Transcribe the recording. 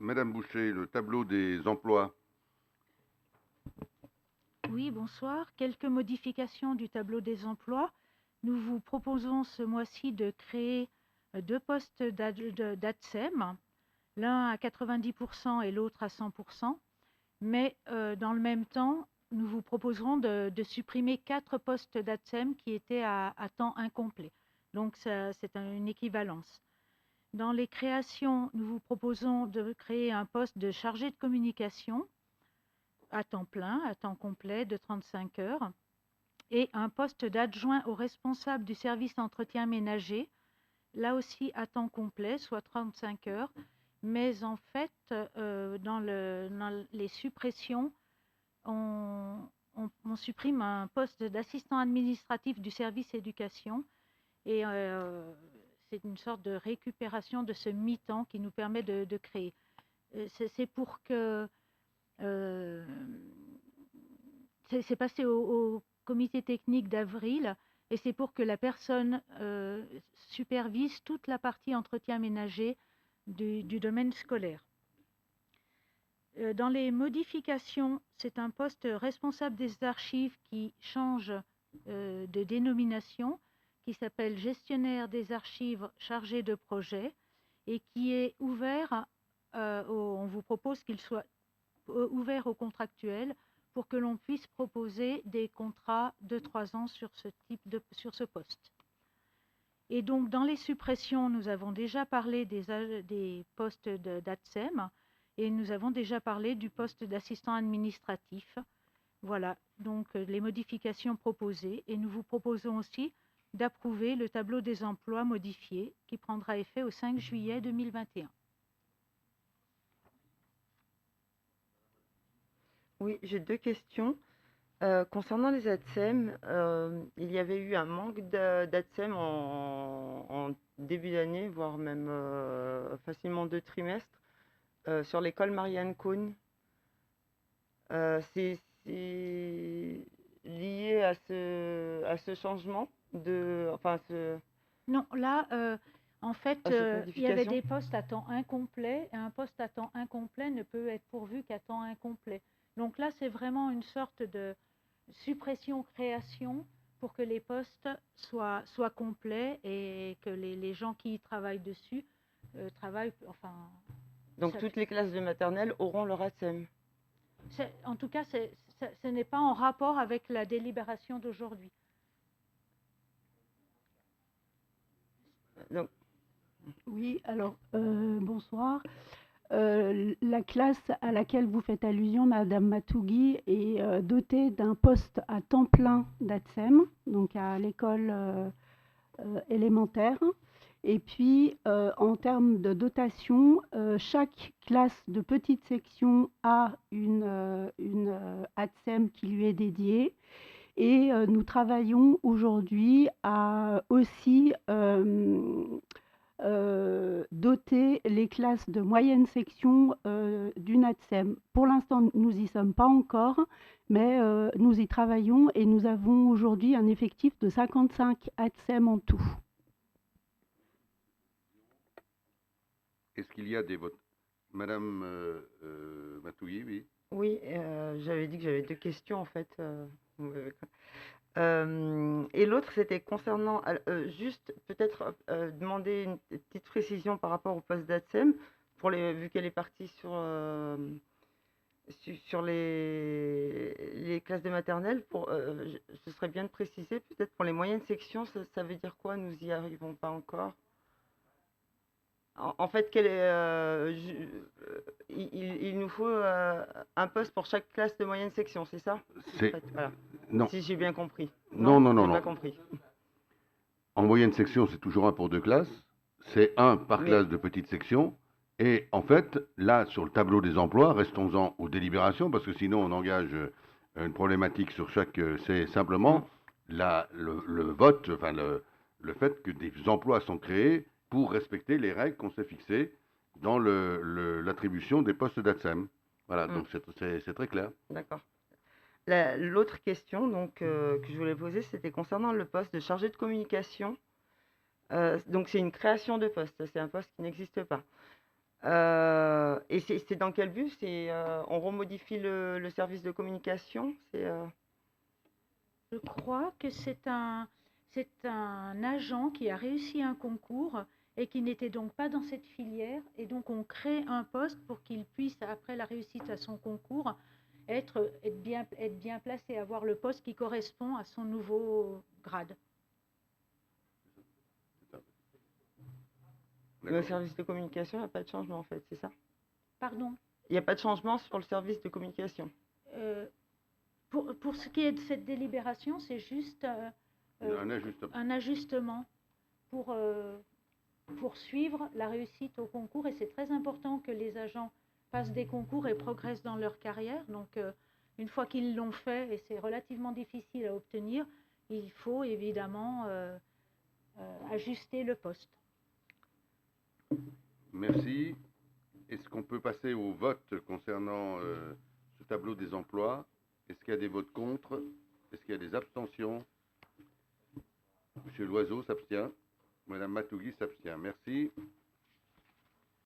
Madame Boucher, le tableau des emplois. Oui, bonsoir. Quelques modifications du tableau des emplois. Nous vous proposons ce mois-ci de créer deux postes d'ATSEM, l'un à 90% et l'autre à 100%. Mais dans le même temps, nous vous proposerons de supprimer 4 postes d'ATSEM qui étaient à temps incomplet. Donc c'est une équivalence. Dans les créations, nous vous proposons de créer un poste de chargé de communication à temps plein, à temps complet de 35 heures, et un poste d'adjoint au responsable du service entretien ménager, là aussi à temps complet, soit 35 heures. Mais en fait, dans les suppressions, on supprime un poste d'assistant administratif du service éducation et c'est une sorte de récupération de ce mi-temps qui nous permet de créer. C'est pour que c'est passé au comité technique d'avril et c'est pour que la personne supervise toute la partie entretien ménager du domaine scolaire. Dans les modifications, c'est un poste responsable des archives qui change de dénomination, qui s'appelle gestionnaire des archives chargé de projet et qui est ouvert, on vous propose qu'il soit ouvert aux contractuels pour que l'on puisse proposer des contrats de 3 ans sur ce poste. Et donc, dans les suppressions, nous avons déjà parlé des postes d'ATSEM et nous avons déjà parlé du poste d'assistant administratif. Voilà, donc les modifications proposées. Et nous vous proposons aussi d'approuver le tableau des emplois modifié qui prendra effet au 5 juillet 2021. Oui, j'ai deux questions. Concernant les ATSEM, il y avait eu un manque d'ATSEM en début d'année, voire même facilement 2 trimestres, sur l'école Marianne Cohn. C'est lié à ce changement Non, là, en fait, à cette il y avait modification? des postes à temps incomplet et un poste à temps incomplet ne peut être pourvu qu'à temps incomplet. Donc là, c'est vraiment une sorte de suppression-création pour que les postes soient complets et que les gens qui y travaillent dessus travaillent, enfin... Donc toutes les classes de maternelle auront leur ATSEM? En tout cas, ce n'est pas en rapport avec la délibération d'aujourd'hui. Donc, Oui, alors bonsoir. La classe à laquelle vous faites allusion, Madame Matougui, est dotée d'un poste à temps plein d'ATSEM, donc à l'école élémentaire. Et puis, en termes de dotation, chaque classe de petite section a une ATSEM qui lui est dédiée. Et nous travaillons aujourd'hui à aussi doter les classes de moyenne section d'une ATSEM. Pour l'instant, nous n'y sommes pas encore, mais nous y travaillons et nous avons aujourd'hui un effectif de 55 ATSEM en tout. Est-ce qu'il y a des votes? Madame Matouilly, oui. oui, j'avais dit que j'avais deux questions en fait. Et l'autre, c'était concernant, juste peut-être demander une petite précision par rapport au poste d'ATSEM, vu qu'elle est partie sur les classes de maternelle. Ce serait bien de préciser, peut-être pour les moyennes sections, ça veut dire quoi? Nous y arrivons pas encore. En fait, il nous faut un poste pour chaque classe de moyenne section, c'est ça? En fait, voilà. Non. Si j'ai bien compris. Non. J'ai pas compris. En moyenne section, c'est toujours un pour 2 classes. C'est un par classe de petite section. Et en fait, là, sur le tableau des emplois, restons-en aux délibérations, parce que sinon on engage une problématique sur chaque... C'est simplement le vote, enfin le fait que des emplois sont créés pour respecter les règles qu'on s'est fixées dans l'attribution des postes d'ATSEM. Voilà, donc c'est très clair. D'accord. L'autre question donc, que je voulais poser, c'était concernant le poste de chargé de communication. Donc c'est une création de poste, c'est un poste qui n'existe pas. Et c'est dans quel but? On remodifie le service de communication? Je crois que c'est un agent qui a réussi un concours et qui n'était donc pas dans cette filière. Et donc, on crée un poste pour qu'il puisse, après la réussite à son concours, être bien placé, avoir le poste qui correspond à son nouveau grade. Le D'accord. service de communication, il n'y a pas de changement en fait, c'est ça? Pardon. Il n'y a pas de changement sur le service de communication. Euh, pour ce qui est de cette délibération, c'est juste Un ajustement. un ajustement pour suivre la réussite au concours. Et c'est très important que les agents passent des concours et progressent dans leur carrière. Donc, une fois qu'ils l'ont fait, et c'est relativement difficile à obtenir, il faut évidemment ajuster le poste. Merci. Est-ce qu'on peut passer au vote concernant ce tableau des emplois? Est-ce qu'il y a des votes contre? Est-ce qu'il y a des abstentions? Monsieur Loiseau s'abstient. Madame Matougui s'abstient. Merci.